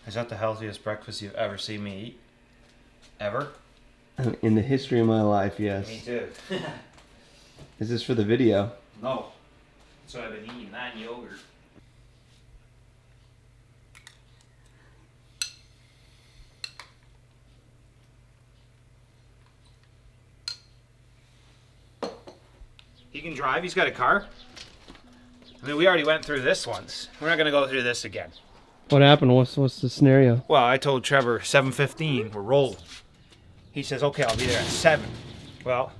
Is that the healthiest breakfast you've ever seen me eat? Ever? In the history of my life, yes. Me too. Is this for the video? No. So I've been eating that and yogurt. He can drive. He's got a car. I mean, we already went through this once. We're not going to go through this again. What happened? What's the scenario? Well, I told Trevor 7:15, we're rolling. He says, okay, I'll be there at 7. Well,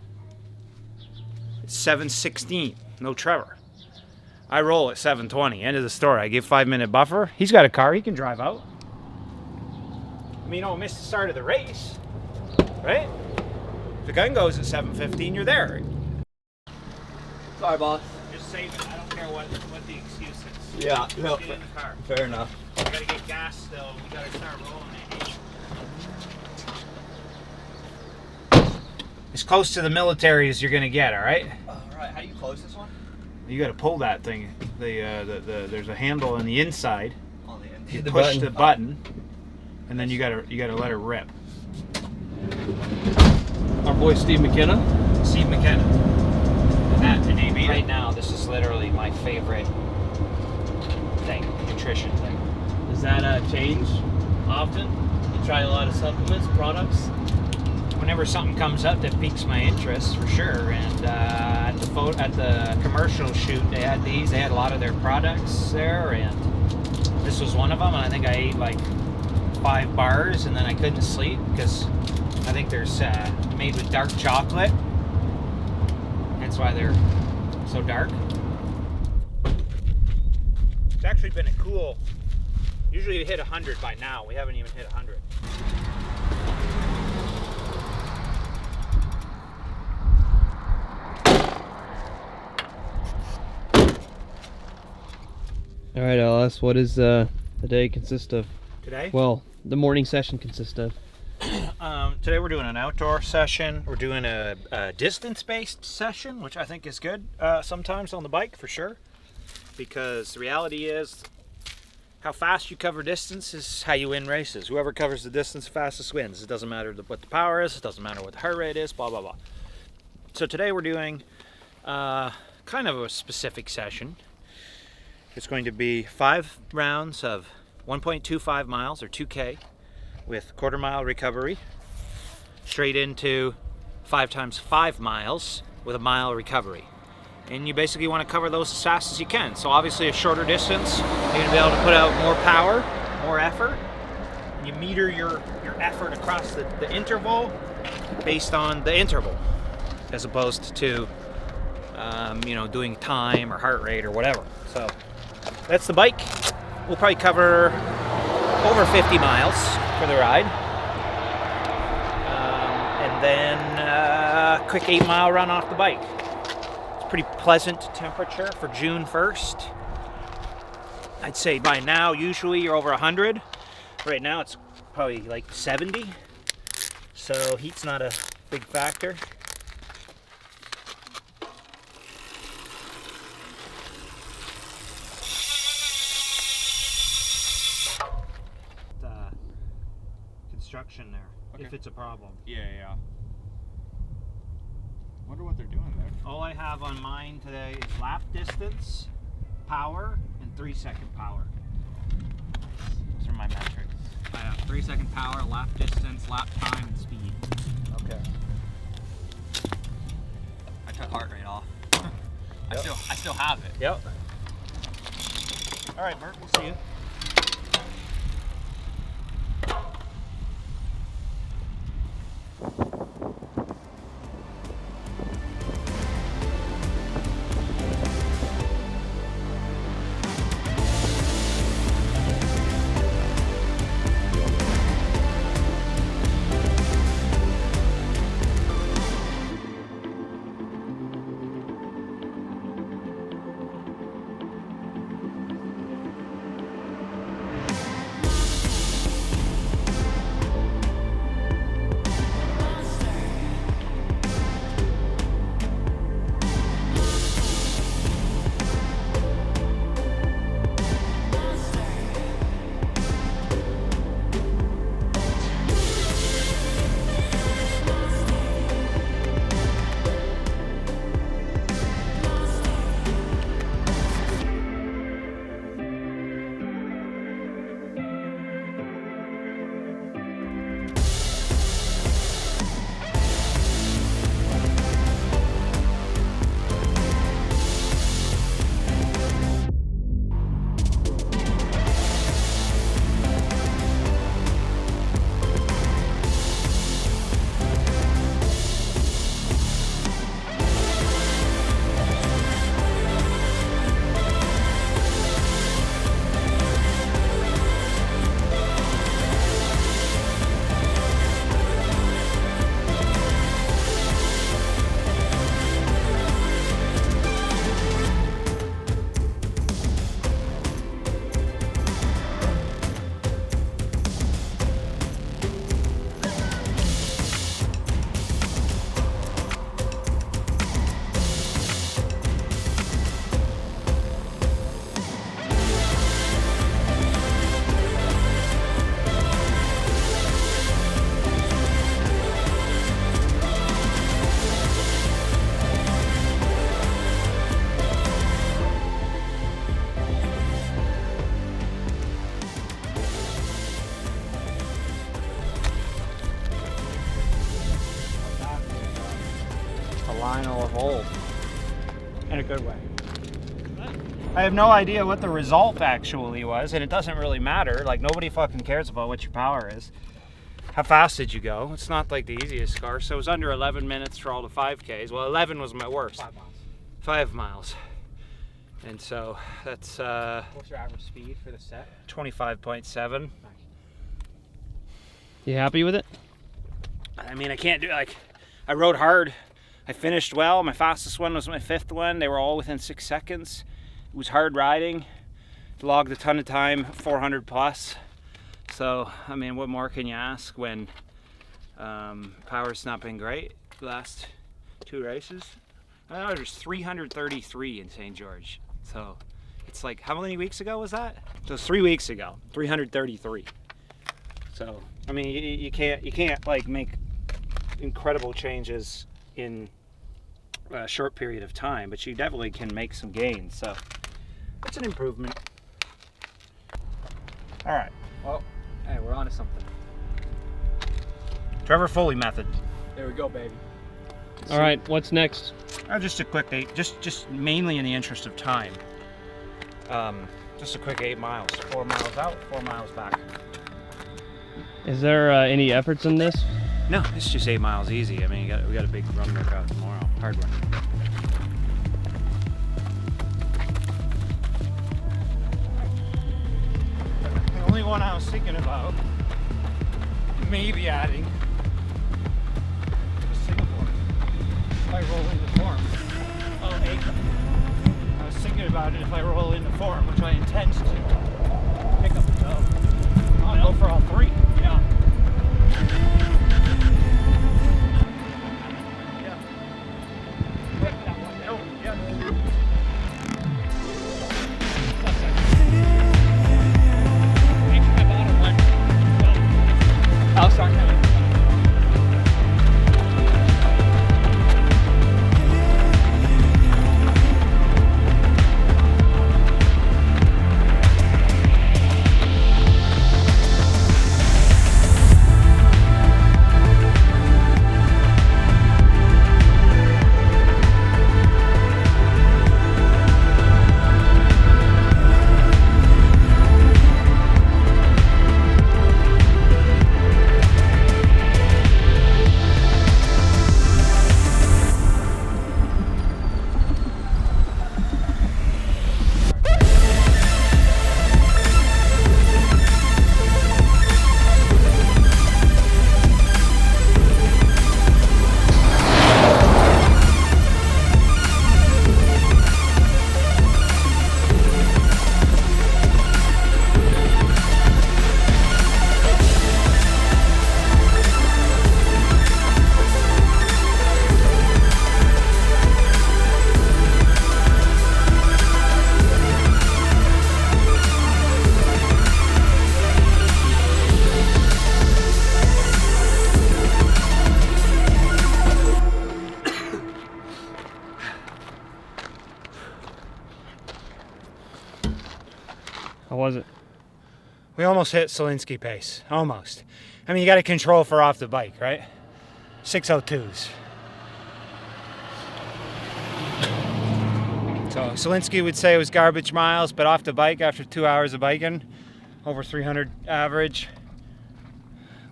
it's 7:16, no Trevor. I roll at 7:20, end of the story. I give 5-minute buffer. He's got a car, he can drive out. I mean, you don't miss the start of the race, right? If the gun goes at 7:15, you're there. Sorry, boss. Just save it. I don't care what the excuse is. Yeah, no, Get in the car. fair enough. We gotta get gas still. We gotta start rolling it. As close to the military as you're gonna get, all right? All right, how do you close this one? You gotta pull that thing. There's a handle on the inside. On the end. You push the button, and then you gotta let it rip. Our boy Steve McKenna. Steve McKenna. And AB. Right now, this is literally my favorite thing, nutrition thing. Does that change often? You try a lot of supplements, products? Whenever something comes up that piques my interest, for sure. And at the commercial shoot, they had these. They had a lot of their products there, and this was one of them. And I think I ate like 5 bars, and then I couldn't sleep because I think they're made with dark chocolate. That's why they're so dark. It's actually been a cool. Usually we hit 100 by now. We haven't even hit 100. All right, LS. What does the day consist of? Today? Well, the morning session consists of. Today we're doing an outdoor session. We're doing a distance-based session, which I think is good sometimes on the bike for sure. Because the reality is, how fast you cover distance is how you win races. Whoever covers the distance fastest wins. It doesn't matter what the power is. It doesn't matter what the heart rate is. Blah blah blah. So today we're doing kind of a specific session. It's going to be 5 rounds of 1.25 miles or 2K. With quarter-mile recovery, straight into 5 times 5 miles with a mile recovery. And you basically want to cover those as fast as you can. So obviously a shorter distance, you're going to be able to put out more power, more effort. You meter your effort across the interval based on the interval, as opposed to doing time or heart rate or whatever. So that's the bike. We'll probably cover over 50 miles for the ride, and then a quick 8-mile run off the bike. It's pretty pleasant temperature for June 1st. I'd say by now usually you're over 100. Right now it's probably like 70, so heat's not a big factor. Construction there, Okay. if it's a problem. Yeah. Wonder what they're doing there. All I have on mine today is lap distance, power, and 3-second power. Those are my metrics. I have 3-second power, lap distance, lap time, and speed. Okay. I took heart rate off. I still have it. Yep. All right, Bert, we'll see you. Lionel of old. In a good way. I have no idea what the result actually was, and it doesn't really matter. Like, nobody fucking cares about what your power is. How fast did you go? It's not like the easiest course. So it was under 11 minutes for all the 5Ks. Well, 11 was my worst. 5 miles. 5 miles. And so that's What's your average speed for the set? 25.7. Nice. You happy with it? I mean, I can't do, like, I rode hard. I finished well. My fastest one was my 5th one. They were all within 6 seconds. It was hard riding. Logged a ton of time, 400 plus. So, I mean, what more can you ask when power's not been great the last 2 races? I know there's 333 in St. George. So it's like, how many weeks ago was that? So it's 3 weeks ago, 333. So, I mean, you can't like make incredible changes in a short period of time, but you definitely can make some gains. So it's an improvement. All right. Well, hey, we're on to something. Trevor Foley method. There we go, baby. All right, what's next? Just a quick 8, just mainly in the interest of time. Just a quick 8 miles, 4 miles out, 4 miles back. Is there any efforts in this? No, it's just 8 miles easy. I mean, we got a big run workout tomorrow, hard one. The only one I was thinking about maybe adding was Singapore. If I roll into form. Oh, hey. I was thinking about it if I roll into form, which I intend to. Pick up the go. I'll go for all 3. Yeah. Yeah. Pick that one. Oh, yeah. I'll start coming. How was it? We almost hit Selinsky pace. Almost. I mean, you got to control for off the bike, right? 602s. So Selinsky would say it was garbage miles, but off the bike after 2 hours of biking, over 300 average.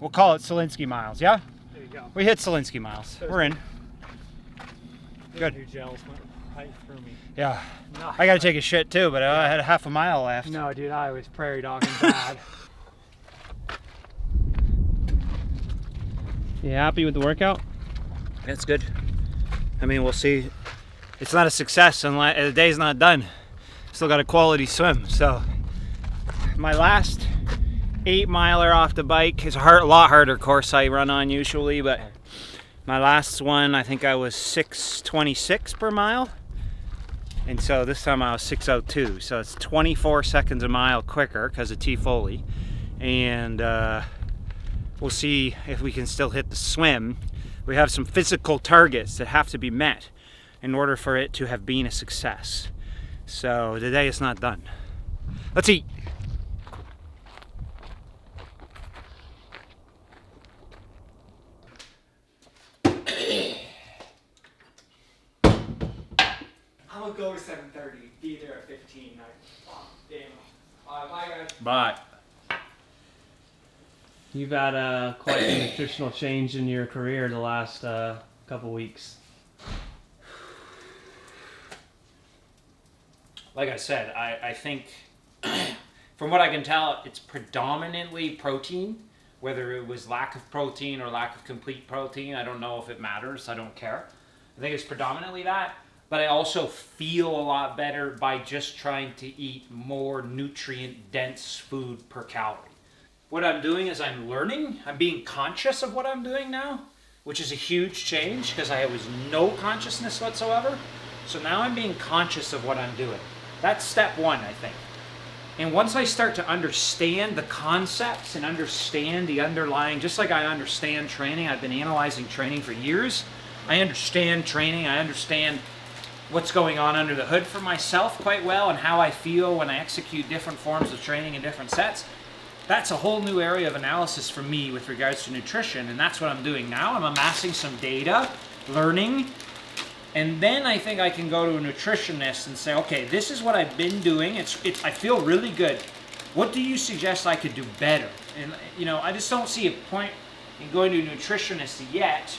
We'll call it Selinsky miles, yeah? There you go. We hit Selinsky miles. We're in. Good. New gels went right through me. Yeah. No, I got to take a shit too, but I had a half a mile left. no, dude, I was prairie dogging bad. You happy with the workout? That's good. I mean, we'll see. It's not a success unless the day's not done. Still got a quality swim. So my last 8 miler off the bike is a lot harder course I run on usually, but my last one, I think I was 6:26 per mile. And so this time I was 6:02. So it's 24 seconds a mile quicker because of T Foley. And we'll see if we can still hit the swim. We have some physical targets that have to be met in order for it to have been a success. So the day is not done. Let's eat. I'm gonna go to 7:30. Be there at 15. Damn. Bye, guys. Bye. You've had quite a nutritional change in your career the last couple weeks. Like I said, I think from what I can tell, it's predominantly protein. Whether it was lack of protein or lack of complete protein, I don't know if it matters. I don't care. I think it's predominantly that. But I also feel a lot better by just trying to eat more nutrient-dense food per calorie. What I'm doing is I'm learning. I'm being conscious of what I'm doing now, which is a huge change because I was no consciousness whatsoever. So now I'm being conscious of what I'm doing. That's step one, I think. And once I start to understand the concepts and understand the underlying, just like I understand training, I've been analyzing training for years. I understand training. I understand what's going on under the hood for myself quite well and how I feel when I execute different forms of training in different sets. That's a whole new area of analysis for me with regards to nutrition, and that's what I'm doing now. I'm amassing some data, learning, and then I think I can go to a nutritionist and say, okay, this is what I've been doing. I feel really good. What do you suggest I could do better? And I just don't see a point in going to a nutritionist yet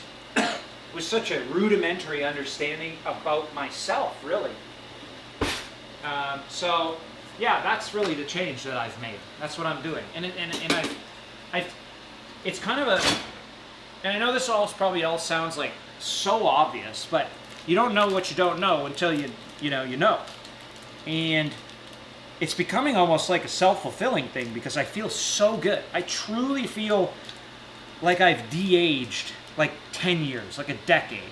with such a rudimentary understanding about myself, really. So, yeah, that's really the change that I've made. That's what I'm doing, and it's kind of a. And I know this probably all sounds like so obvious, but you don't know what you don't know until you know. And it's becoming almost like a self-fulfilling thing because I feel so good. I truly feel like I've de-aged like 10 years, like a decade.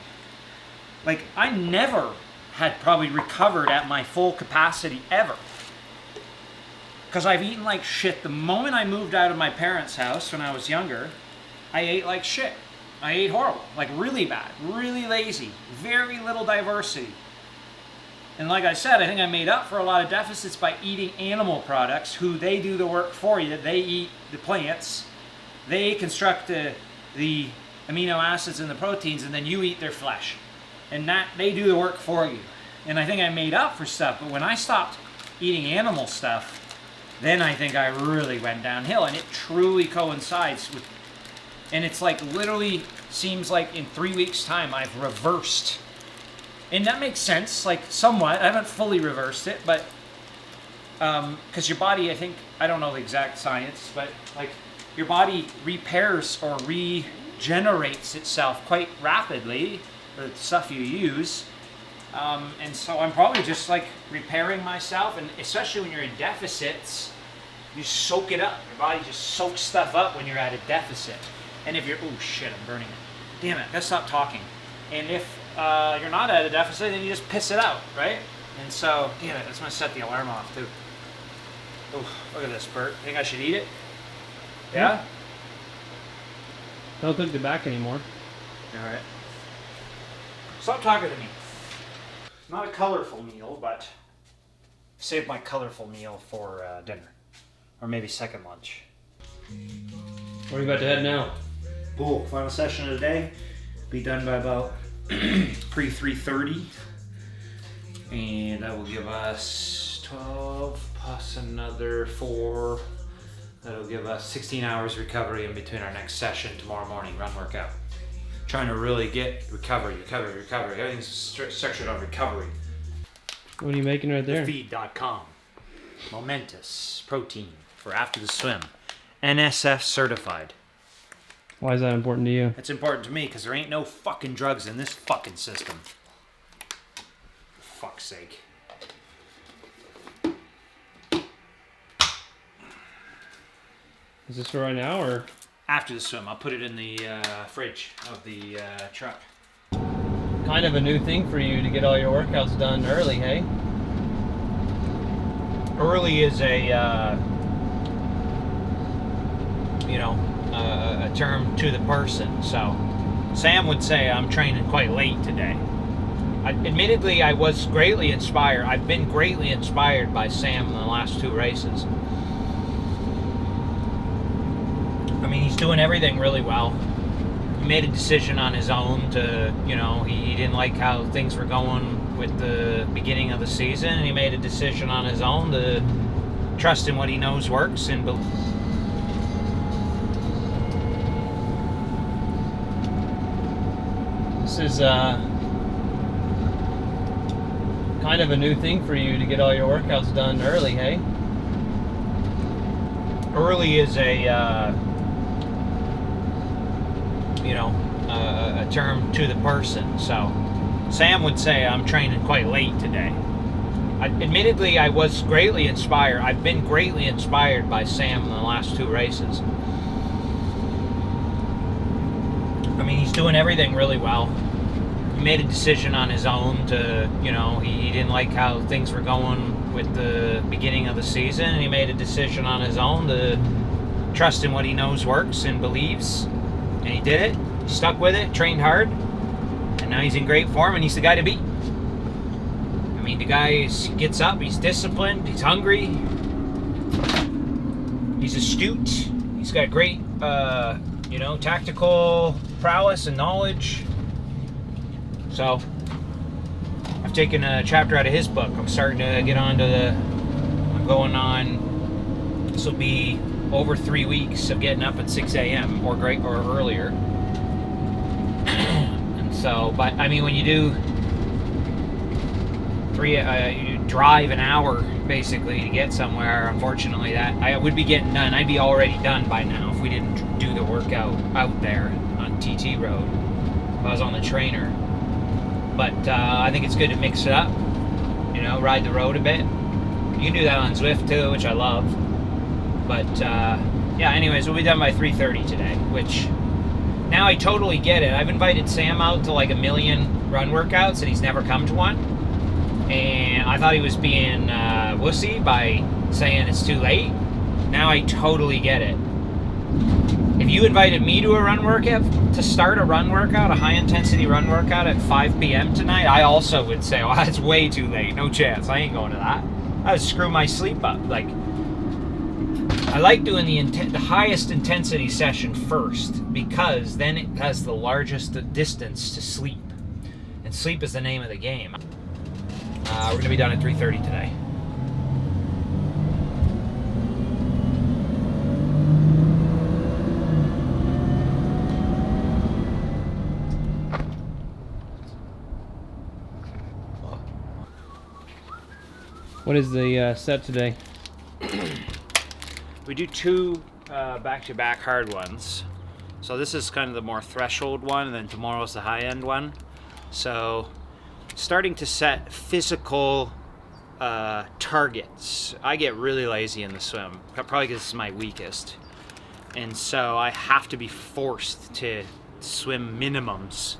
Like I never had probably recovered at my full capacity ever. Because I've eaten like shit. The moment I moved out of my parents' house when I was younger, I ate like shit. I ate horrible, like really bad, really lazy, very little diversity. And like I said, I think I made up for a lot of deficits by eating animal products, who they do the work for you. They eat the plants, they construct the amino acids and the proteins, and then you eat their flesh. And that they do the work for you. And I think I made up for stuff, but when I stopped eating animal stuff, then I think I really went downhill, and it truly coincides with. And it's like literally seems like in 3 weeks' time I've reversed. And that makes sense, like somewhat. I haven't fully reversed it, but because your body, I don't know the exact science, but like your body repairs or regenerates itself quite rapidly, the stuff you use. And so I'm probably just like repairing myself, and especially when you're in deficits, you soak it up. Your body just soaks stuff up when you're at a deficit. And if you're, oh shit, I'm burning it. Damn it, gotta stop talking. And if you're not at a deficit, then you just piss it out, right? And so, damn it, that's gonna set the alarm off too. Oh, look at this, Bert. Think I should eat it? Yeah? Don't cook the back anymore. Alright. Stop talking to me. Not a colorful meal, but save my colorful meal for dinner. Or maybe second lunch. Where are you about to head now? Pool. Final session of the day. Be done by about pre-3:30. And that will give us 12 plus another 4. That'll give us 16 hours recovery in between our next session tomorrow morning, run workout. Trying to really get recovery. Everything's structured on recovery. What are you making right there? Feed.com. Momentous protein for after the swim. NSF certified. Why is that important to you? It's important to me because there ain't no fucking drugs in this fucking system. For fuck's sake. Is this for right now or? After the swim, I'll put it in the fridge of the truck. Kind of a new thing for you to get all your workouts done early, hey? Early is a term to the person. So Sam would say I'm training quite late today. Admittedly, I was greatly inspired. I've been greatly inspired by Sam in the last 2 races. I mean, he's doing everything really well. he made a decision on his own to, he didn't like how things were going with the beginning of the season, and he made a decision on his own to trust in what he knows works and believe. This is kind of a new thing for you to get all your workouts done early, hey? Early is a term to the person. So Sam would say I'm training quite late today. Admittedly, I was greatly inspired. I've been greatly inspired by Sam in the last 2 races. I mean, he's doing everything really well. He made a decision on his own to, he didn't like how things were going with the beginning of the season, and he made a decision on his own to trust in what he knows works and believes, and he did it. He stuck with it, trained hard, and now he's in great form, and he's the guy to beat. I mean, the guy gets up, he's disciplined, he's hungry, he's astute, he's got great, tactical prowess and knowledge. So, I've taken a chapter out of his book. I'm starting to get on to I'm going on, this will be over 3 weeks of getting up at 6 a.m. or earlier. And so, but I mean, when you do you drive an hour basically to get somewhere, unfortunately that I would be getting done. I'd be already done by now if we didn't do the workout out there on TT Road. If I was on the trainer. But I think it's good to mix it up, ride the road a bit. You can do that on Zwift too, which I love. But anyways, we'll be done by 3:30 today, which now I totally get it. I've invited Sam out to like a million run workouts and he's never come to one. And I thought he was being wussy by saying it's too late. Now I totally get it. If you invited me to a run workout, to start a run workout, a high intensity run workout at 5 p.m. tonight, I also would say, oh, that's way too late. No chance. I ain't going to that. I would screw my sleep up. Like, I like doing the highest intensity session first because then it has the largest distance to sleep. And sleep is the name of the game. We're going to be done at 3:30 today. What is the set today? We do 2 back-to-back hard ones. So this is kind of the more threshold one, and then tomorrow's the high-end one. So starting to set physical targets. I get really lazy in the swim, probably because it's my weakest. And so I have to be forced to swim minimums.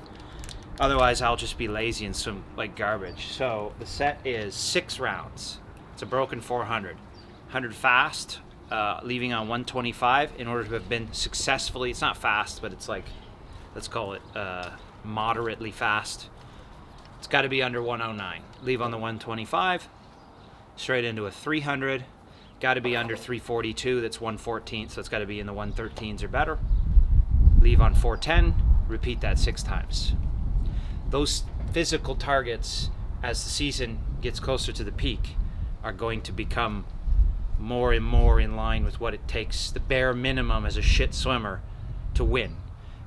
Otherwise, I'll just be lazy and swim like garbage. So the set is 6 rounds. It's a broken 400. 100 fast, leaving on 125 in order to have been successfully, it's not fast, but it's like, let's call it moderately fast. It's got to be under 109. Leave on the 125, straight into a 300. Got to be under 342, that's 114, so it's got to be in the 113s or better. Leave on 410, repeat that 6 times. Those physical targets, as the season gets closer to the peak, are going to become more and more in line with what it takes, the bare minimum as a shit swimmer, to win.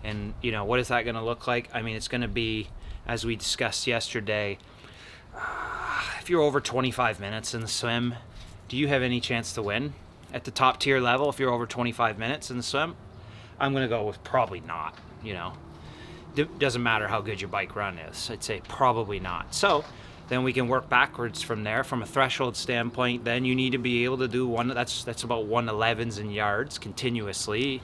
And, what is that going to look like? I mean, it's going to be, as we discussed yesterday, if you're over 25 minutes in the swim, do you have any chance to win? At the top tier level, if you're over 25 minutes in the swim, I'm going to go with probably not, It doesn't matter how good your bike run is. I'd say probably not. So then we can work backwards from there. From a threshold standpoint, then you need to be able to do that's about 111s in yards continuously.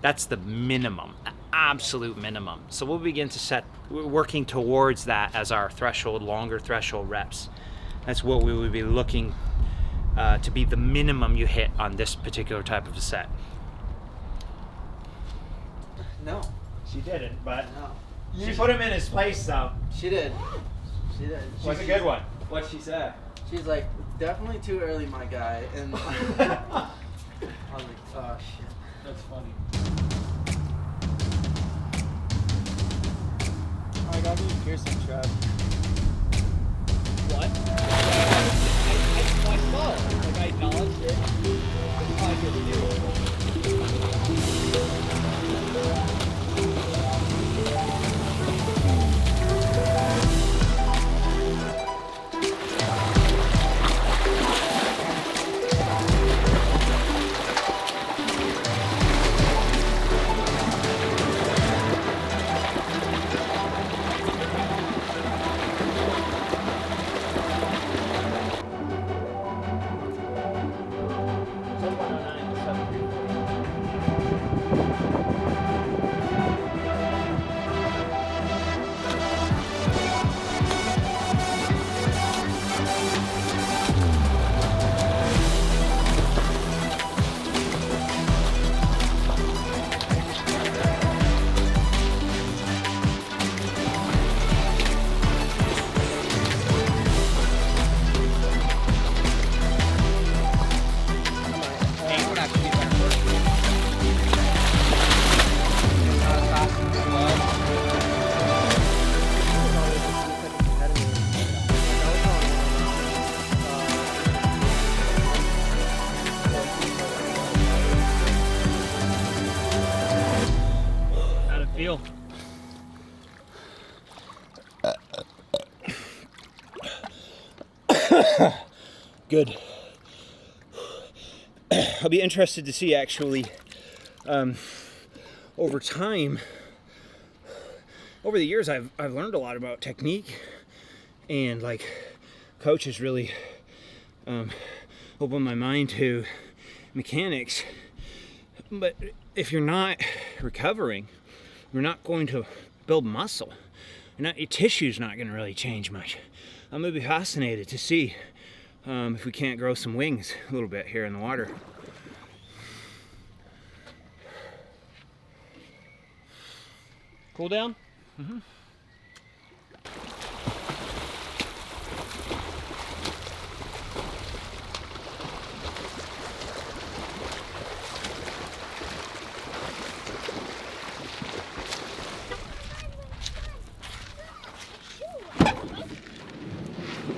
That's the minimum, the absolute minimum. So we'll begin to we're working towards that as our threshold, longer threshold reps. That's what we would be looking to be the minimum you hit on this particular type of a set. No. She didn't, but No. she put him in his place, though. She did. She did. Was a good one. What'd she say? She's like, definitely too early, my guy. And I was like, oh shit. That's funny. I got you piercing trap. What? I saw it. Like, I acknowledged it. It's probably good to do. How'd it feel? Good. I'll be interested to see actually over time, over the years I've learned a lot about technique, and like coaches really opened my mind to mechanics. But if you're not recovering, you're not going to build muscle. Your tissue's not going to really change much. I'm going to be fascinated to see if we can't grow some wings a little bit here in the water. Cool down? Mm-hmm.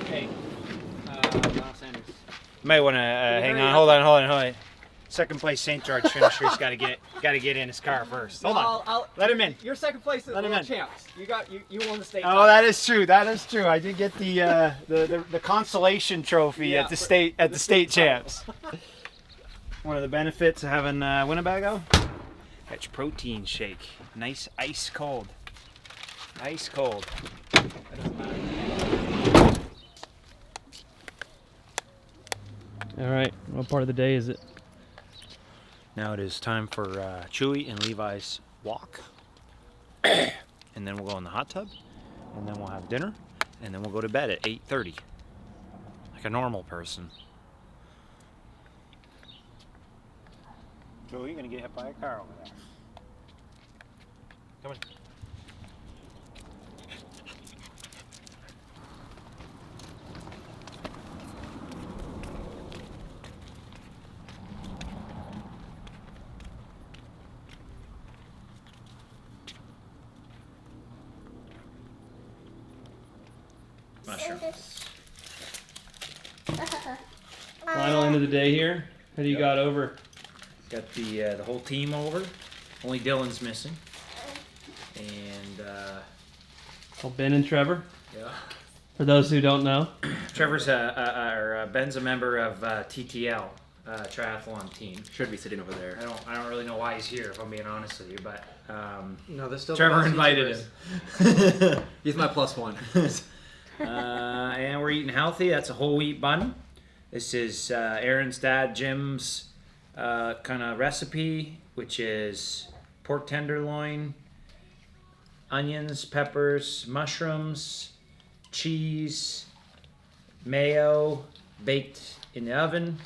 Hey, Lionel Sanders. You might want to hang on. Hold on. Second place St. George finisher's got to get in his car first. Hold on. Let him in. You're second place at Let him World in. Champs. You won the state. Oh, that is true. I did get the consolation trophy Yeah, at the state champs. One of the benefits of having Winnebago. That's protein shake. Nice ice cold. Ice cold. All right. What part of the day is it? Now it is time for Chewy and Levi's walk. And then we'll go in the hot tub. And then we'll have dinner. And then we'll go to bed at 8:30. Like a normal person. Joey, you're going to get hit by a car over there. Come on. Mushrooms. Final end of the day here. Who do you got over? Got the whole team over. Only Dylan's missing. And Well, Ben and Trevor. yeah. For those who don't know. Trevor's Ben's a member of TTL triathlon team. Should be sitting over there. I don't really know why he's here, if I'm being honest with you, but No, there's still Trevor the best invited YouTubers. him. He's my plus one. And we're eating healthy. That's a whole wheat bun. This is Aaron's dad Jim's kind of recipe, which is pork tenderloin, onions, peppers, mushrooms, cheese, mayo, baked in the oven.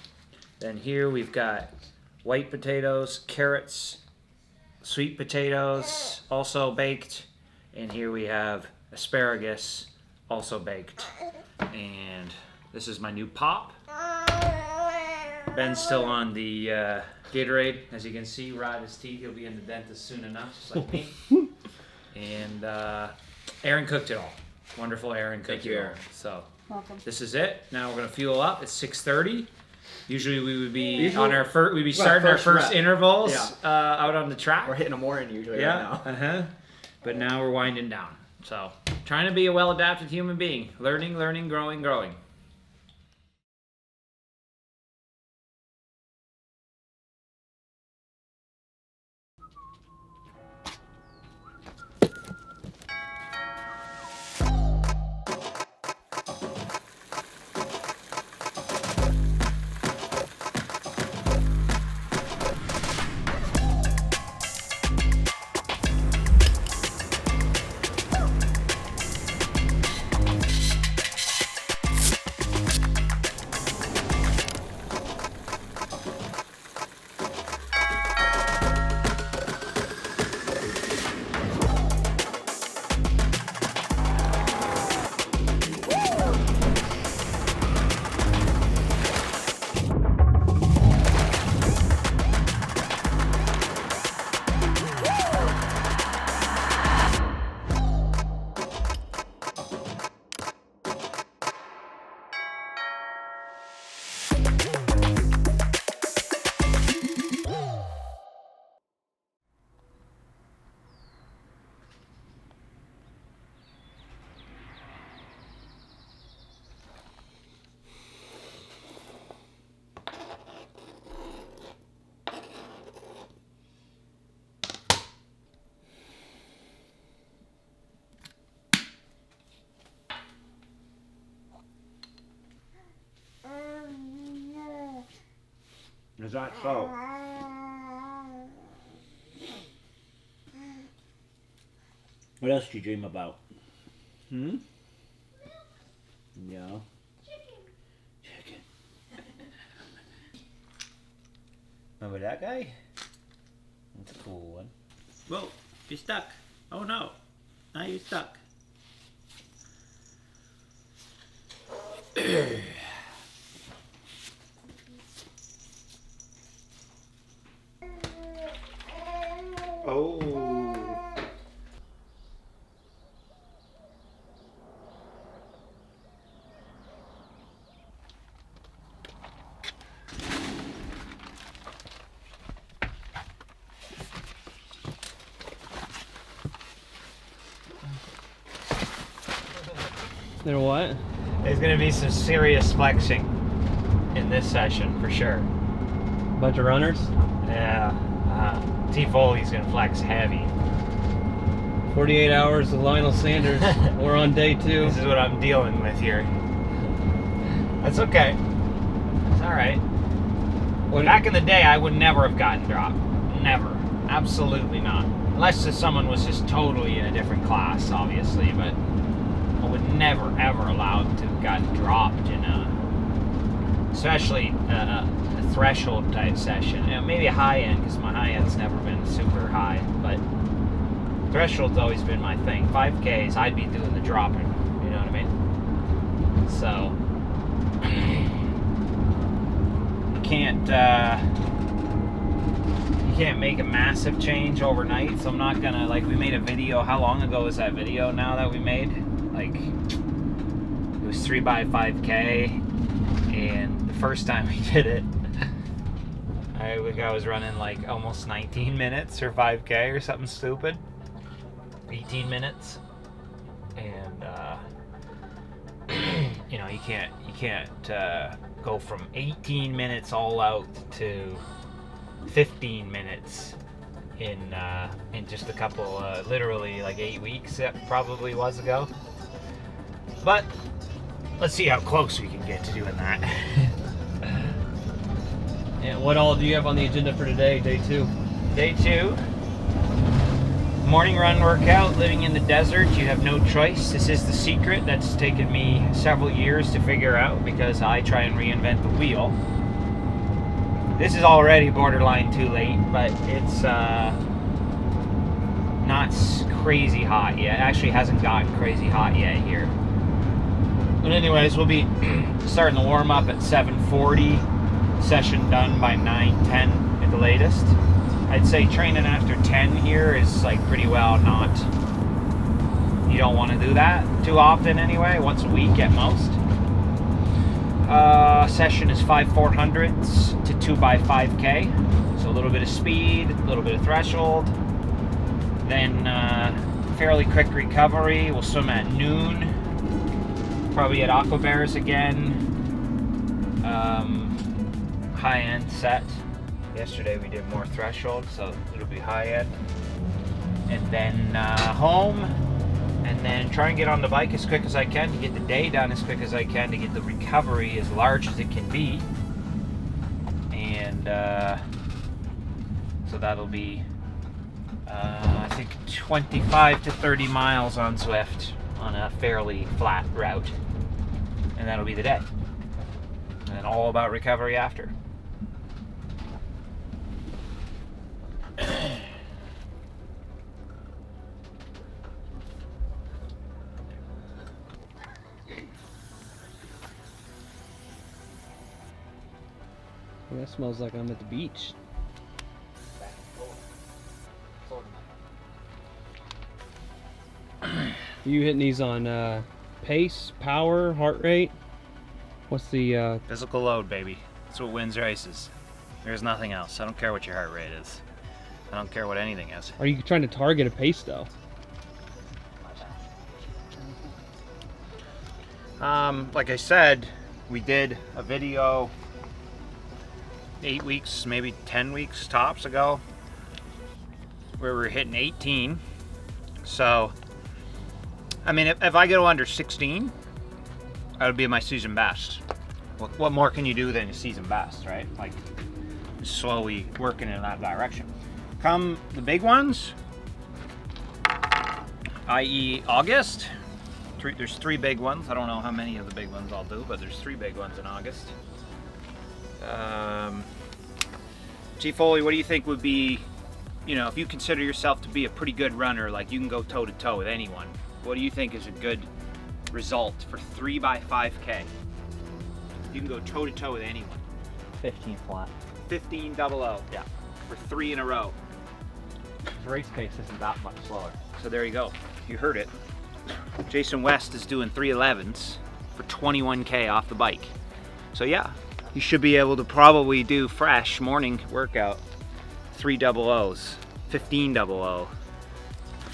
Then here we've got white potatoes, carrots, sweet potatoes, also baked. And here we have asparagus, also baked. And this is my new pop. Ben's still on the Gatorade. As you can see, rot his teeth. He'll be in the dentist soon enough, just like me. And Aaron cooked it all. Wonderful Aaron cooked it all. So this is it. Now we're gonna fuel up. It's 6:30. Usually we would be on our first. We'd be starting our first rep. intervals out on the track. We're hitting a morning usually Yeah. right now. But now we're winding down. So trying to be a well-adapted human being. Learning, growing. Is that so? What else do you dream about? Hmm? Yeah. Chicken. Remember that guy? That's a cool one. Whoa, you're stuck. Oh no. Now you're stuck. Oh. There what? There's gonna be some serious flexing in this session for sure. Bunch of runners? Yeah. T Foley's gonna flex heavy. 48 hours of Lionel Sanders. We're on day 2. This is what I'm dealing with here. That's okay. It's alright. Back in the day, I would never have gotten dropped. Never. Absolutely not. Unless someone was just totally in a different class, obviously, but I would never, ever allowed to have gotten dropped in especially a threshold type session. Maybe a high end, because my high end's never been super high, but threshold's always been my thing. 5Ks, I'd be doing the dropping, you know what I mean? So, you can't make a massive change overnight, so I'm not gonna, like, we made a video. How long ago was that video now that we made? Like, it was 3x5K, and the first time we did it, I was running like almost 19 minutes or 5K or something stupid. 18 minutes. And you know, you can't go from 18 minutes all out to 15 minutes in just a couple, literally like 8 weeks it probably was ago. But let's see how close we can get to doing that. And what all do you have on the agenda for today, day 2? Day 2, morning run workout, living in the desert. You have no choice. This is the secret that's taken me several years to figure out, because I try and reinvent the wheel. This is already borderline too late, but it's not crazy hot yet. It actually hasn't gotten crazy hot yet here. But anyways, we'll be starting the warm-up at 7:40. Session done by 9:10 at the latest. I'd say training after 10 here is like pretty well not you don't want to do that too often anyway, once a week at most. Session is 5/400s to 2x5K. So a little bit of speed, a little bit of threshold. Then fairly quick recovery. We'll swim at noon. Probably at Aqua Bears again. High end set. Yesterday we did more threshold, so it'll be high end. And then home, and then try and get on the bike as quick as I can to get the day done as quick as I can to get the recovery as large as it can be. And so that'll be I think 25 to 30 miles on Zwift on a fairly flat route, and that'll be the day. And then all about recovery after. Well, that smells like I'm at the beach. You hitting these on pace, power, heart rate? What's the Physical load, baby. That's what wins races. There's nothing else. I don't care what your heart rate is. I don't care what anything is. Are you trying to target a pace though? Like I said, we did a video 8 weeks, maybe 10 weeks tops ago, where we were hitting 18. So, I mean, if I go under 16, that would be my season best. What more can you do than a season best, right? Like, slowly working in that direction. Come the big ones, i.e. August, there's 3 big ones. I don't know how many of the big ones I'll do, but there's 3 big ones in August. G Foley, what do you think would be, you know, if you consider yourself to be a pretty good runner, like you can go toe to toe with anyone, what do you think is a good result for 3x5K? You can go toe to toe with anyone. 15 flat. 15 00. Yeah. For 3 in a row. The race pace isn't that much slower. So there you go. You heard it. Jason West is doing 311s for 21K off the bike. So yeah, you should be able to probably do fresh morning workout 300s, 1500,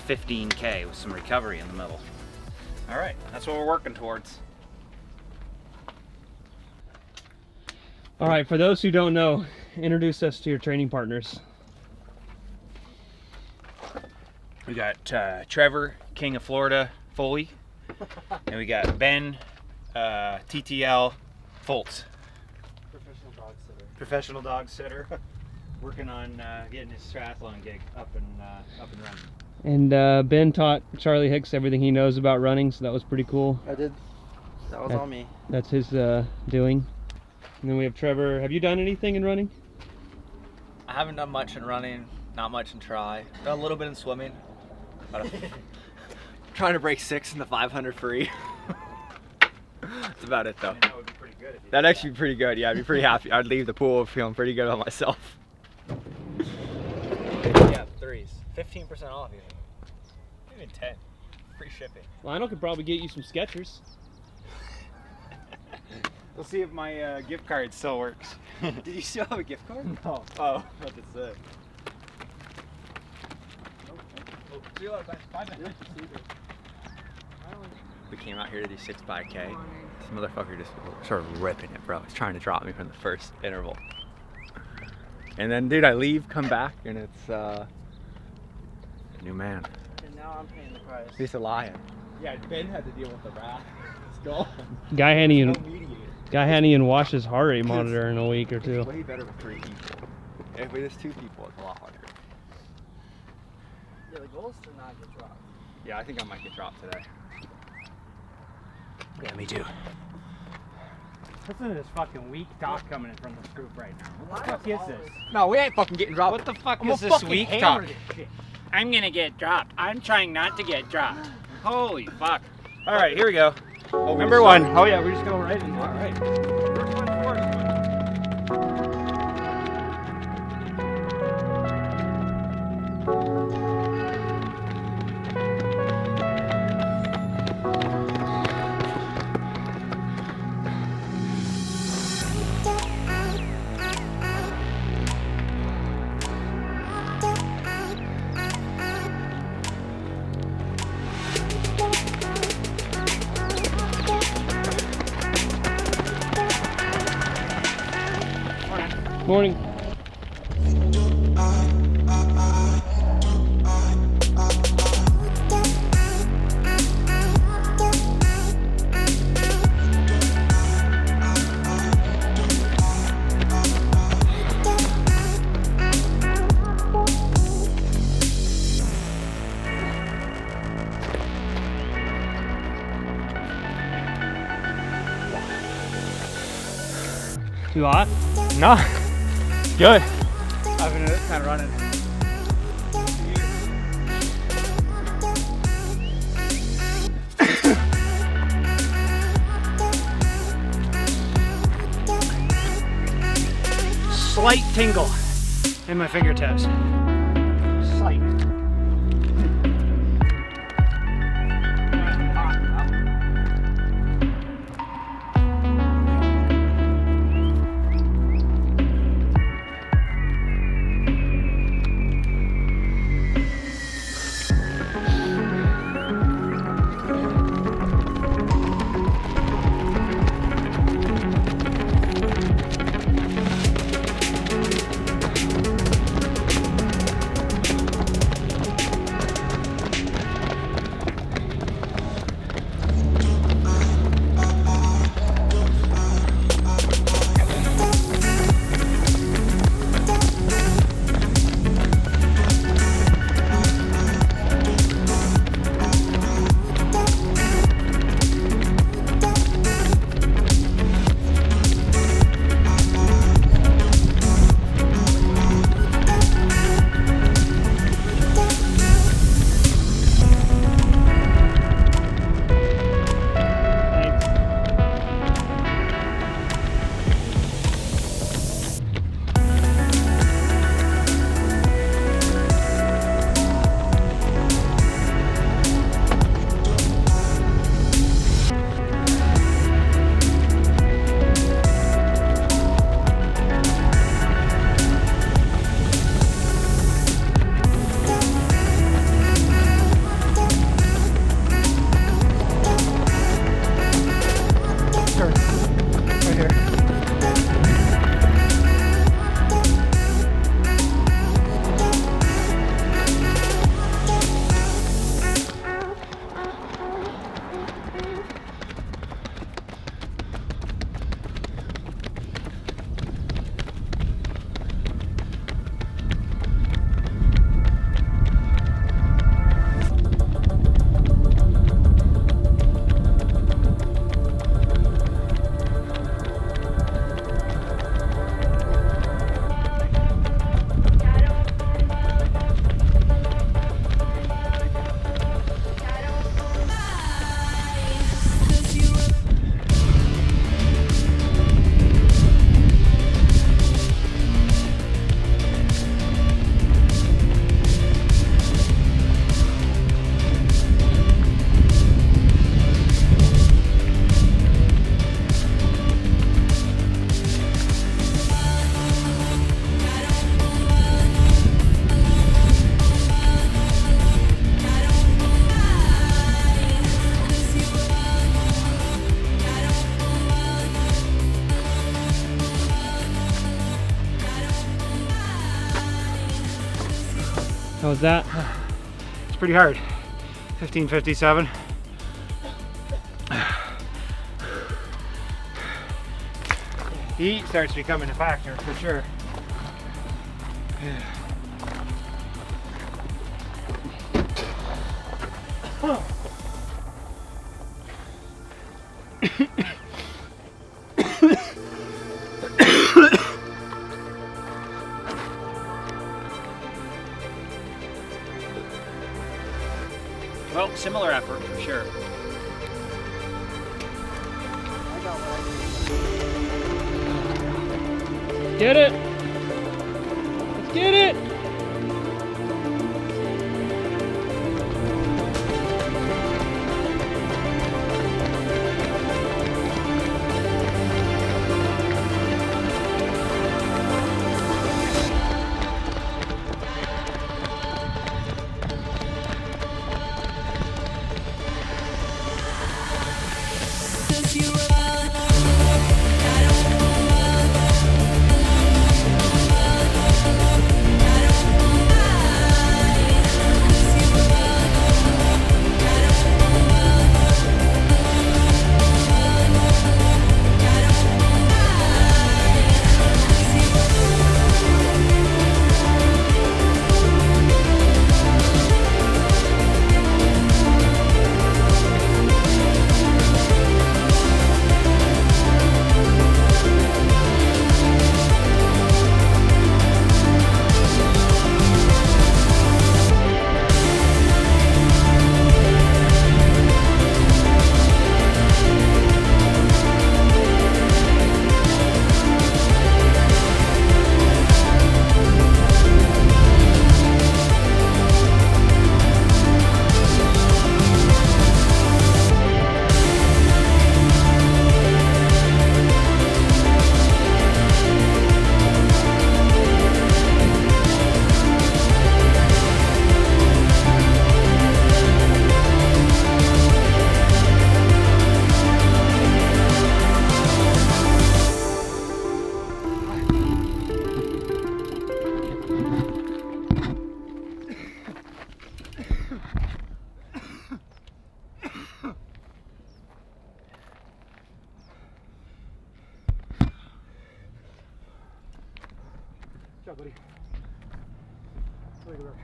15K with some recovery in the middle. All right, that's what we're working towards. All right, for those who don't know, introduce us to your training partners. We got Trevor, King of Florida, Foley, and we got Ben, TTL, Foltz. Professional dog sitter. Working on getting his triathlon gig up and running. And Ben taught Charlie Hicks everything he knows about running, so that was pretty cool. I did. That was all me. That's his doing. And then we have Trevor. Have you done anything in running? I haven't done much in running, not much in tri. Done a little bit in swimming. But trying to break 6 in the 500 free. That's about it though. That would be pretty good if you That'd actually be pretty good. Yeah, I'd be pretty happy. I'd leave the pool feeling pretty good about myself. Yeah, 3s. 15% off even 10. Free shipping. Lionel could probably get you some Skechers. We'll see if my gift card still works. Did you still have a gift card? No. Oh, what to say? We came out here to do 6x K. This motherfucker just started ripping it, bro. He's trying to drop me from the first interval. And then, dude, I leave, come back, and it's a new man. And now I'm paying the price. He's a lion. Yeah, Ben had to deal with the wrath. Let's go. Guy hadn't mediator. even washed his heart rate monitor in a week or two. It's way better with 3 people. If there's 2 people, it's a lot harder. Yeah, the goal is to not get dropped. Yeah, I think I might get dropped today. Yeah, me too. Listen to this fucking weak talk coming in from this group right now. What the fuck is this? No, we ain't fucking getting dropped. What the fuck I'm is gonna this fucking weak hammer talk? this shit. I'm gonna get dropped. I'm trying not to get dropped. Holy fuck. All right, here we go. Number 1. Oh yeah, we just go right in. All right. First one first. Morning. Too hot? No, good. I've been kind of running. Slight tingle in my fingertips. Slight. How was that? It's pretty hard. 15:57. Heat starts becoming a factor for sure. Well, similar effort for sure. Get it! Let's get it! job, buddy. Really good work.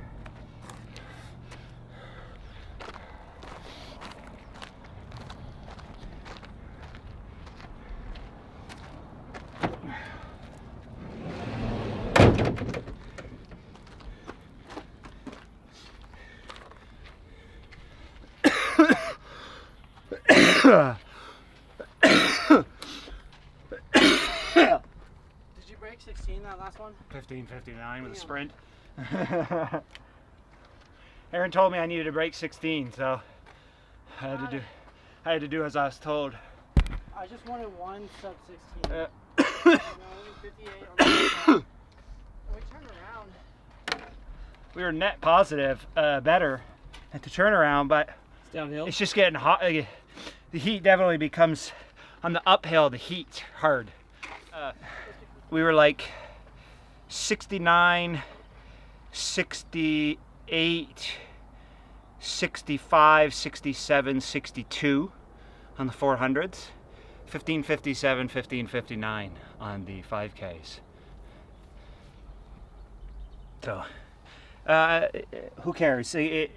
Did you break 16 that last one? 15:59 with a sprint. Aaron told me I needed to break 16, so I had to do as I was told. I just wanted one sub 16. Uh, No, 58 on the outside. We turned around. We were net positive, better at the turnaround, but It's downhill. it's just getting hot. The heat definitely becomes, on the uphill, the heat's hard. We were like 69, 68, 65, 67, 62 on the 400s. 1557, 1559 on the 5Ks. So, who cares? At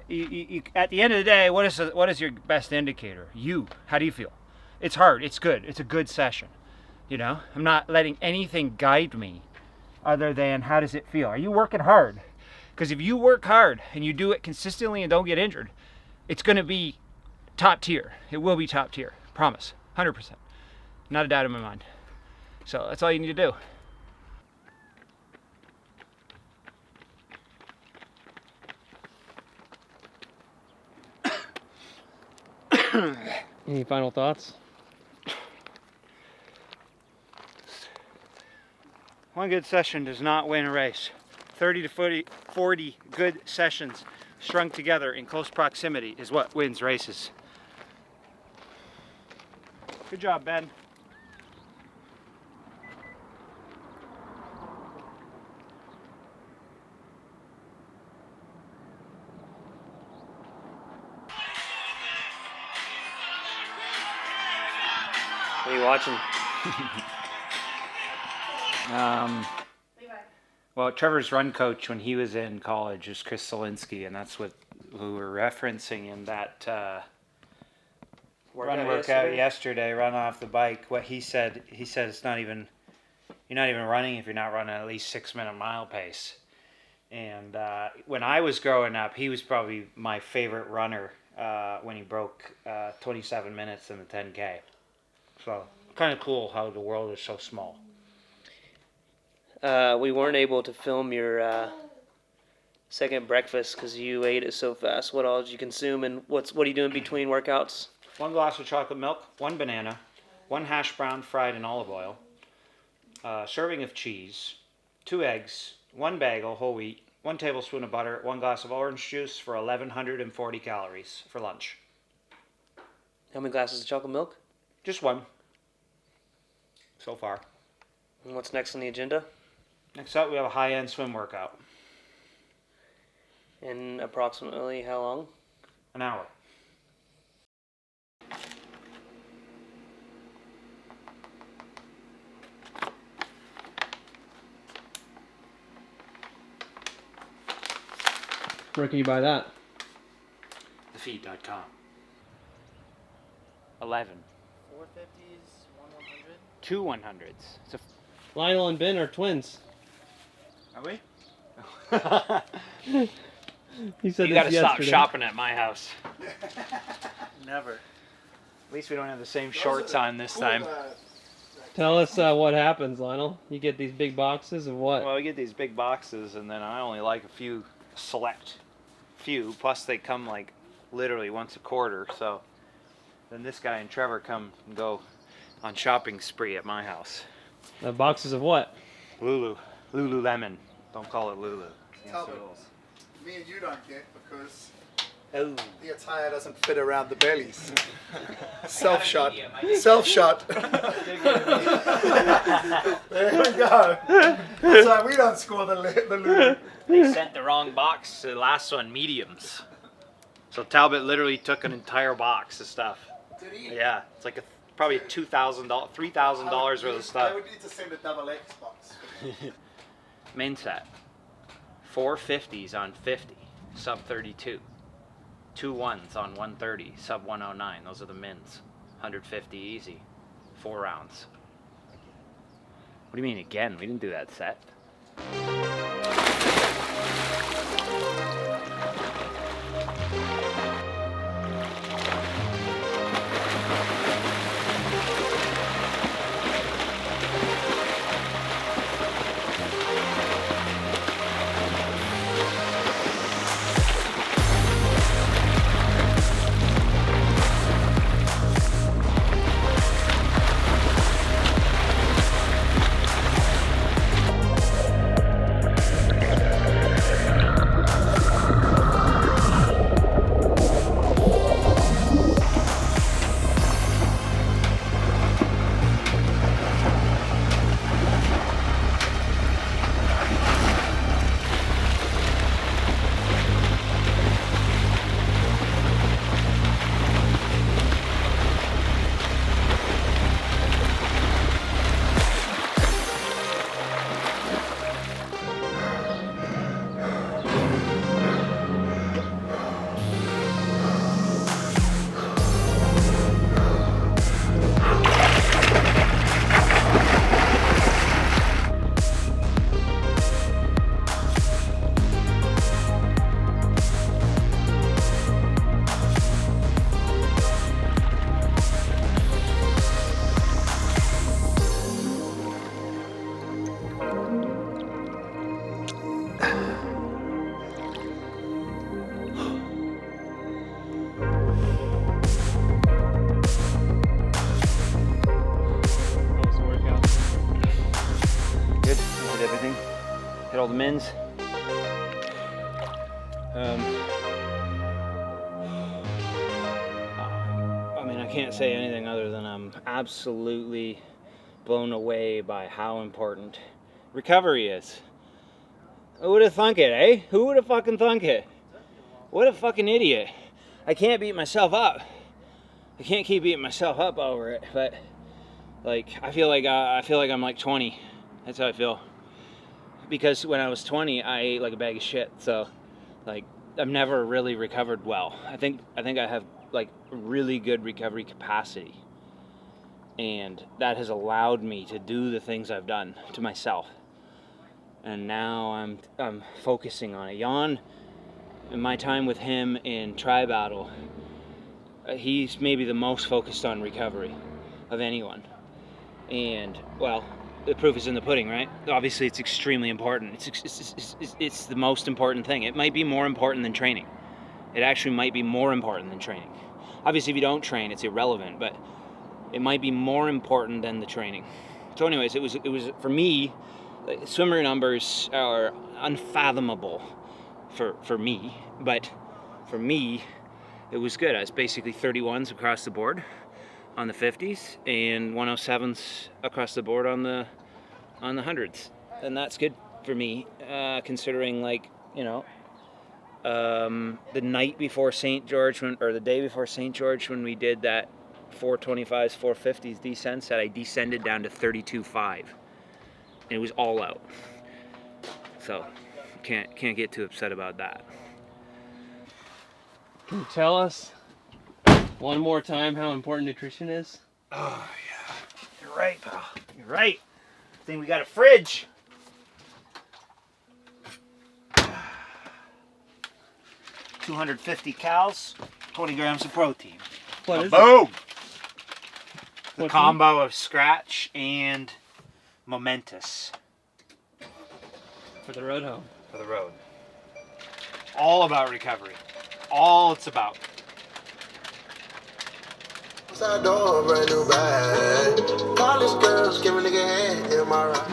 the end of the day, what is your best indicator? You. How do you feel? It's hard. It's good. It's a good session. You know, I'm not letting anything guide me other than how does it feel? Are you working hard? Because if you work hard and you do it consistently and don't get injured, it's going to be top tier. It will be top tier. Promise. 100%. Not a doubt in my mind. So that's all you need to do. Any final thoughts? One good session does not win a race. 30 to 40 good sessions strung together in close proximity is what wins races. Good job, Ben. What are you watching? Well, Trevor's run coach when he was in college was Chris Solinsky, and that's what we were referencing in that workout yesterday. Run off the bike. What he said it's not even, you're not even running if you're not running at least 6-minute mile pace. And when I was growing up, he was probably my favorite runner when he broke 27 minutes in the 10K. So kind of cool how the world is so small. We weren't able to film your second breakfast because you ate it so fast. What all did you consume, and what are you doing between workouts? 1 glass of chocolate milk, 1 banana, 1 hash brown fried in olive oil, serving of cheese, 2 eggs, 1 bagel whole wheat, 1 tablespoon of butter, 1 glass of orange juice for 1,140 calories for lunch. How many glasses of chocolate milk? Just 1 so far. And what's next on the agenda? Next up, we have a high-end swim workout. In approximately how long? An hour. Where can you buy that? Thefeed.com. 11. 450s, 100. 2 100s. It's a Lionel and Ben are twins. Are we? You said You this gotta stop yesterday. shopping at my house. Never. At least we don't have the same shorts on this time. Tell us what happens, Lionel. You get these big boxes of what? Well, we get these big boxes, and then I only like a select few. Plus, they come like literally once a quarter. So then this guy and Trevor come and go on shopping spree at my house. Boxes of what? Lululemon. Don't call it Lulu. Talbot, me and you don't get because Oh. the attire doesn't fit around the bellies. Self shot. Self shot. There we go. So we don't score the Lulu. They sent the wrong box to the last one, mediums. So Talbot literally took an entire box of stuff. Did he? Yeah, it's like probably $2,000, $3,000 worth of I stuff. would need to send a double X box. Main set. 4 50s on 50, sub 32. 2 1s on 130, sub 109. Those are the mins. 150 easy. 4 rounds. What do you mean again? We didn't do that set. Hit all the mins. I mean, I can't say anything other than I'm absolutely blown away by how important recovery is. Who would have thunk it, eh? Who would have fucking thunk it? What a fucking idiot. I can't beat myself up. I can't keep beating myself up over it, but like I feel like I'm like 20. That's how I feel. Because when I was 20, I ate like a bag of shit. So, like, I've never really recovered well. I think I have like really good recovery capacity, and that has allowed me to do the things I've done to myself. And now I'm focusing on it. Jan, in my time with him in Tri Battle, he's maybe the most focused on recovery of anyone. And well, the proof is in the pudding, right? Obviously, it's extremely important. It's the most important thing. It might be more important than training. It actually might be more important than training. Obviously, if you don't train, it's irrelevant, but it might be more important than the training. So anyways, it was for me, swimmer numbers are unfathomable for me, but for me, it was good. I was basically 31s across the board on the 50s and 107s across the board on the 100s, and that's good for me, considering, like, you know, the night before St. George, or the day before St. George, when we did that 425s 450s descent set, I descended down to 32.5, and it was all out. So can't get too upset about that. Can you tell us one more time how important nutrition is? Oh, yeah. You're right, pal. You're right. I think we got a fridge. $250 calories, 20 grams of protein. What is Boom! it? The What's combo of Scratch and Momentous for the road home? for the road. All about recovery. All it's about. Outside door, brand new bag. College girls, give a nigga head, am I right?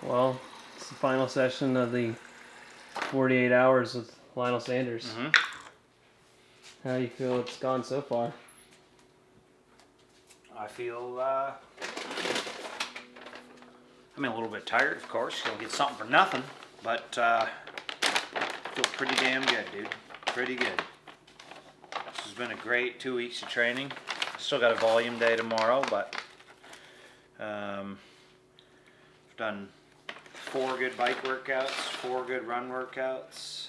Well, it's the final session of the 48 hours with Lionel Sanders. Mm-hmm. How do you feel it's gone so far? I feel, I mean, a little bit tired, of course. Gonna get something for nothing, but feel pretty damn good, dude. Pretty good. been a great 2 weeks of training. Still got a volume day tomorrow, but I've done 4 good bike workouts, 4 good run workouts,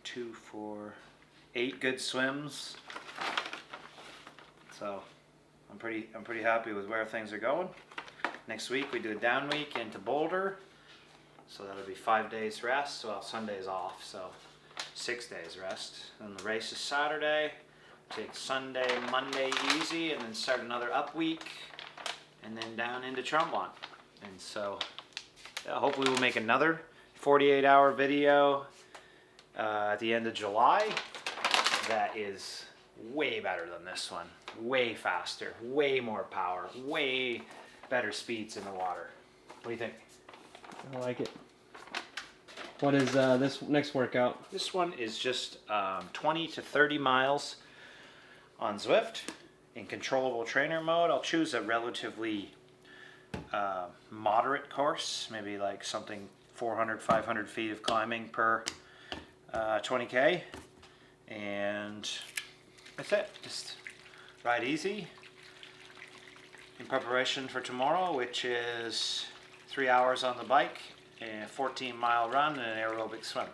2, 4, 8 good swims. So I'm pretty happy with where things are going. Next week we do a down week into Boulder, so that'll be 5 days rest. Well, Sunday's off, so 6 days rest. And the race is Saturday. Take Sunday, Monday easy, and then start another up week, and then down into Tremblant. And so hopefully we'll make another 48-hour video at the end of July that is way better than this one. Way faster, way more power, way better speeds in the water. What do you think? I like it. What is this next workout? This one is just 20 to 30 miles on Zwift in controllable trainer mode. I'll choose a relatively moderate course, maybe like something 400, 500 feet of climbing per 20K. And that's it. Just ride easy in preparation for tomorrow, which is 3 hours on the bike, a 14-mile run, and an aerobic swim.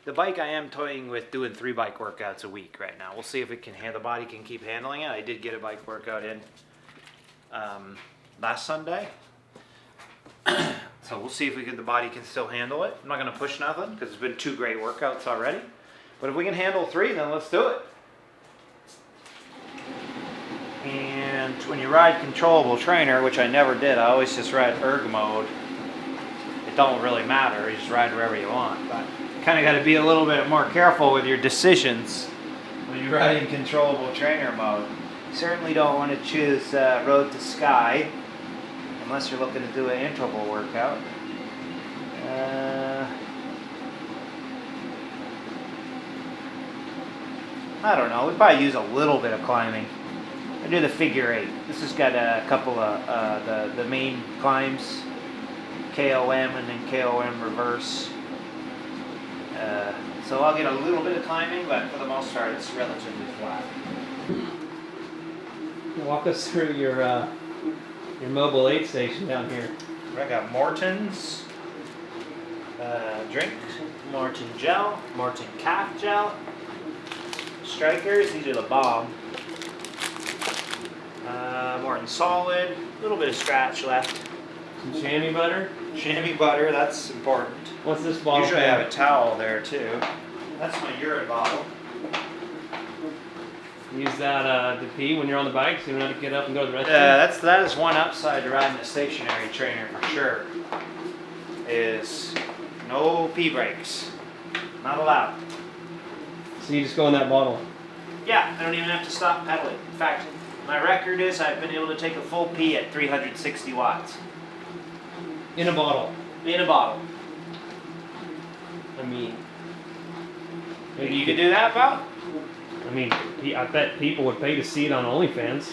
The bike I am toying with doing 3 bike workouts a week right now. We'll see if it can the body can keep handling it. I did get a bike workout in last Sunday. So we'll see if the body can still handle it. I'm not going to push nothing because it's been 2 great workouts already. But if we can handle 3, then let's do it. And when you ride controllable trainer, which I never did, I always just ride erg mode. It don't really matter, you just ride wherever you want. But you kind of got to be a little bit more careful with your decisions when you're riding controllable trainer mode. You certainly don't want to choose road to sky unless you're looking to do an interval workout. I don't know, we probably use a little bit of climbing. I do the figure 8. This has got a couple of the main climbs, KOM and then KOM reverse. So I'll get a little bit of climbing, but for the most part it's relatively flat. Walk us through your mobile aid station down here. I got Morton's drink, Morton gel, Morton calf gel, Strikers, these are the bomb. Morton solid, a little bit of scratch left. Some chamois butter. Chamois butter, that's important. What's this bottle? Usually I have a towel there too. That's my urine bottle. Use that to pee when you're on the bike, so you don't have to get up and go to the restroom. That is one upside to riding a stationary trainer for sure. Is no pee breaks. Not allowed. So you just go in that bottle. Yeah, I don't even have to stop pedaling. In fact, my record is I've been able to take a full pee at 360 watts. In a bottle. In a bottle. I mean, Maybe you could do that, pal? I mean, I bet people would pay to see it on OnlyFans.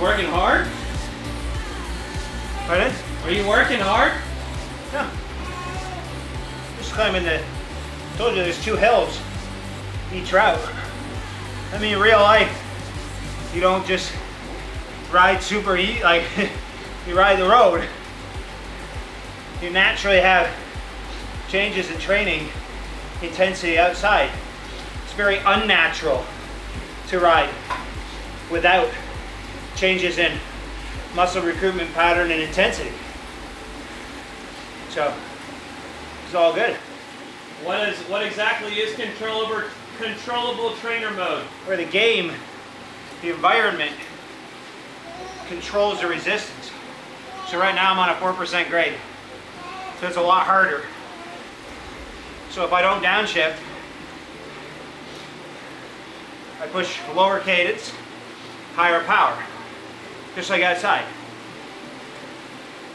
Working hard? Pardon? Are you working hard? No. Just climbing the... told you there's 2 hills each route. I mean, in real life, you don't just ride super easy, like, you ride the road. You naturally have changes in training intensity outside. It's very unnatural to ride without changes in muscle recruitment pattern and intensity. So it's all good. What exactly is controllable trainer mode? Where the game, the environment controls the resistance. So right now I'm on a 4% grade. So it's a lot harder. So if I don't downshift, I push lower cadence, higher power, just like outside.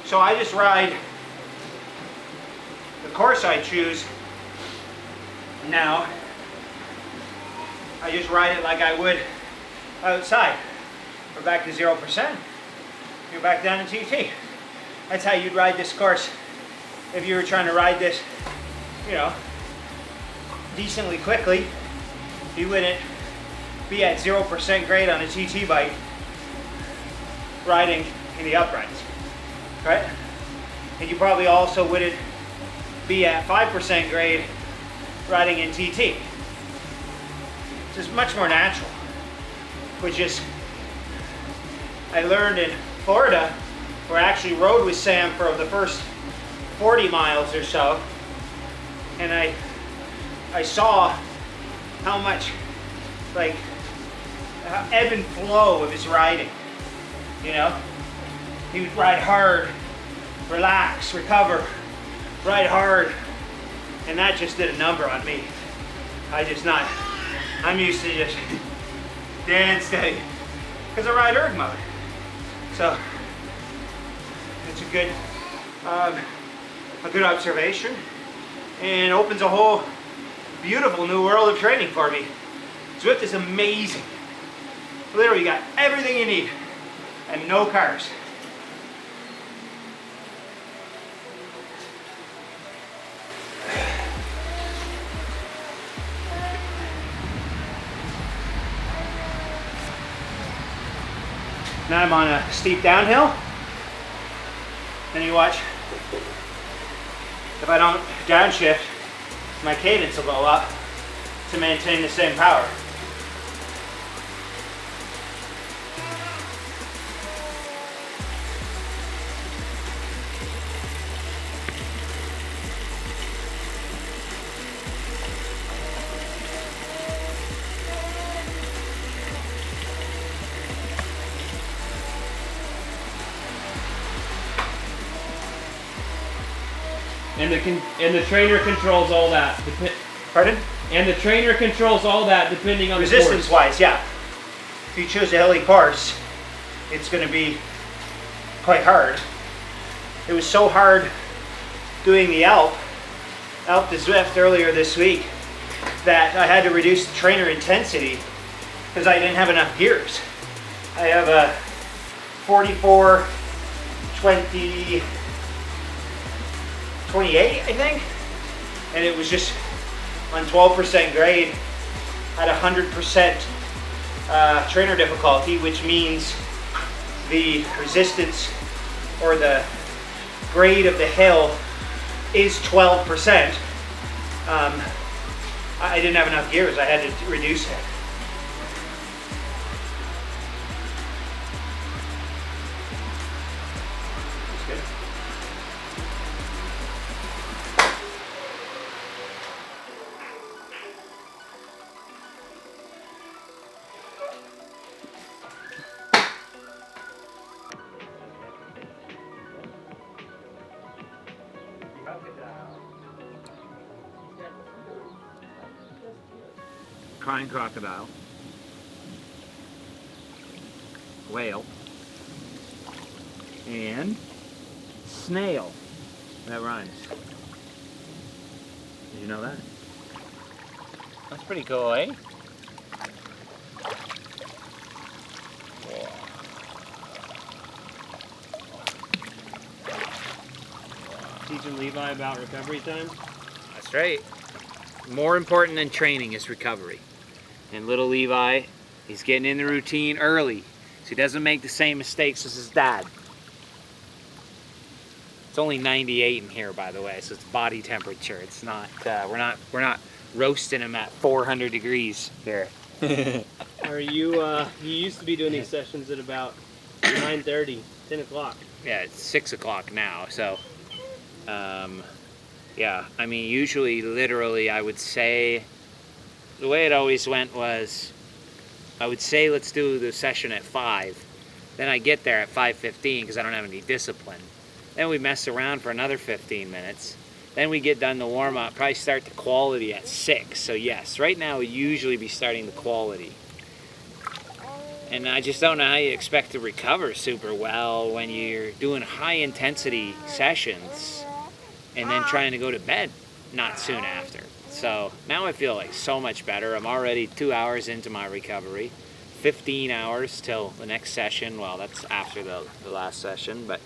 So I just ride the course I choose now. I just ride it like I would outside. We're back to 0%. You're back down to TT. That's how you'd ride this course if you were trying to ride this, you know, decently quickly. You wouldn't be at 0% grade on a TT bike riding in the uprights, right? And you probably also wouldn't be at 5% grade riding in TT. It's just much more natural, which is, I learned in Florida, where I actually rode with Sam for the first 40 miles or so, and I saw how much, like, ebb and flow of his riding, you know? He would ride hard, relax, recover, ride hard, and that just did a number on me. I'm used to just dead steady, because I ride erg mode. So, it's a good observation, and opens a whole beautiful new world of training for me. Zwift is amazing. Literally, you got everything you need, and no cars. Now I'm on a steep downhill. Then you watch, if I don't downshift, my cadence will go up to maintain the same power. And the trainer controls all that. Pardon? And the trainer controls all that depending on resistance the course. wise, yeah. If you choose a hilly course, it's going to be quite hard. It was so hard doing the Alp to Zwift earlier this week that I had to reduce the trainer intensity because I didn't have enough gears. I have a 44, 20, 28, I think, and it was just on 12% grade at 100% trainer difficulty, which means the resistance or the grade of the hill is 12%. I didn't have enough gears. I had to reduce it. Crying crocodile, whale, and snail. That rhymes. Did you know that? That's pretty cool, eh? Teaching Levi about recovery time. That's right. More important than training is recovery. And little Levi, he's getting in the routine early, so he doesn't make the same mistakes as his dad. It's only 98 in here, by the way, so it's body temperature. It's not. We're not roasting him at 400 degrees here. Are you? You used to be doing these sessions at about 9:30, 10 o'clock. Yeah, it's 6 o'clock now. So, yeah. I mean, usually, literally, I would say the way it always went was I would say let's do the session at 5. Then I get there at 5:15 because I don't have any discipline. Then we mess around for another 15 minutes. Then we get done the warm-up, probably start the quality at 6. So yes, right now we usually be starting the quality. And I just don't know how you expect to recover super well when you're doing high-intensity sessions and then trying to go to bed not soon after. So now I feel like so much better. I'm already 2 hours into my recovery. 15 hours till the next session. Well, that's after the last session, but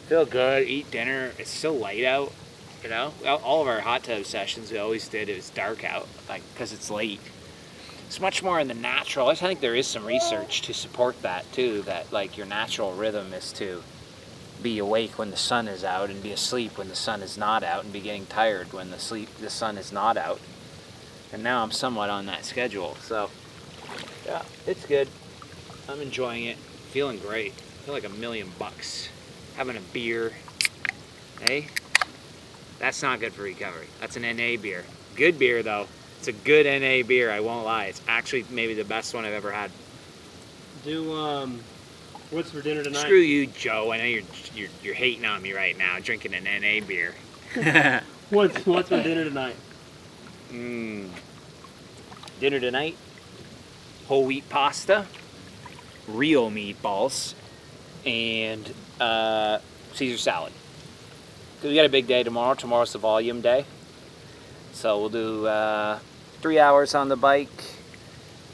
feel good, eat dinner. It's still light out, you know. All of our hot tub sessions we always did, it was dark out, like, because it's late. It's much more in the natural. I think there is some research to support that too, that like your natural rhythm is to be awake when the sun is out and be asleep when the sun is not out and be getting tired when the sun is not out. And now I'm somewhat on that schedule, so yeah, it's good. I'm enjoying it. Feeling great. I feel like $1,000,000. Having a beer. Hey? That's not good for recovery. That's an NA beer. Good beer, though. It's a good NA beer, I won't lie. It's actually maybe the best one I've ever had. What's for dinner tonight? Screw you, Joe. I know you're hating on me right now, drinking an NA beer. What's for dinner tonight? Dinner tonight? Whole wheat pasta, real meatballs, and Caesar salad. Because we got a big day tomorrow. Tomorrow's the volume day. So we'll do 3 hours on the bike,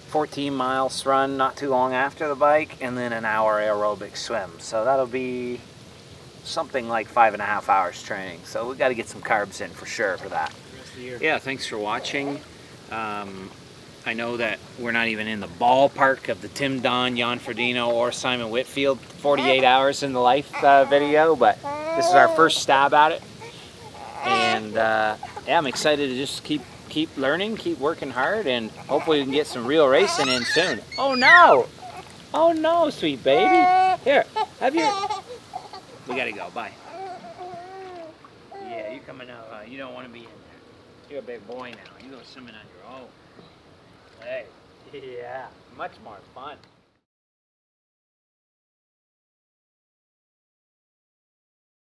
14 miles run not too long after the bike, and then an hour aerobic swim. So that'll be something like 5.5 hours training. So we got to get some carbs in for sure for that. The rest of the year. Yeah, thanks for watching. I know that we're not even in the ballpark of the Tim Don, Jan Frodeno, or Simon Whitfield 48 hours in the life video, but this is our first stab at it. And yeah, I'm excited to just keep learning, keep working hard, and hopefully we can get some real racing in soon. Oh no! Oh no, sweet baby. Here, have your... We gotta go, bye. Yeah, you're coming out. You don't want to be in there. You're a big boy now. You go swimming on your own. Hey, yeah, much more fun.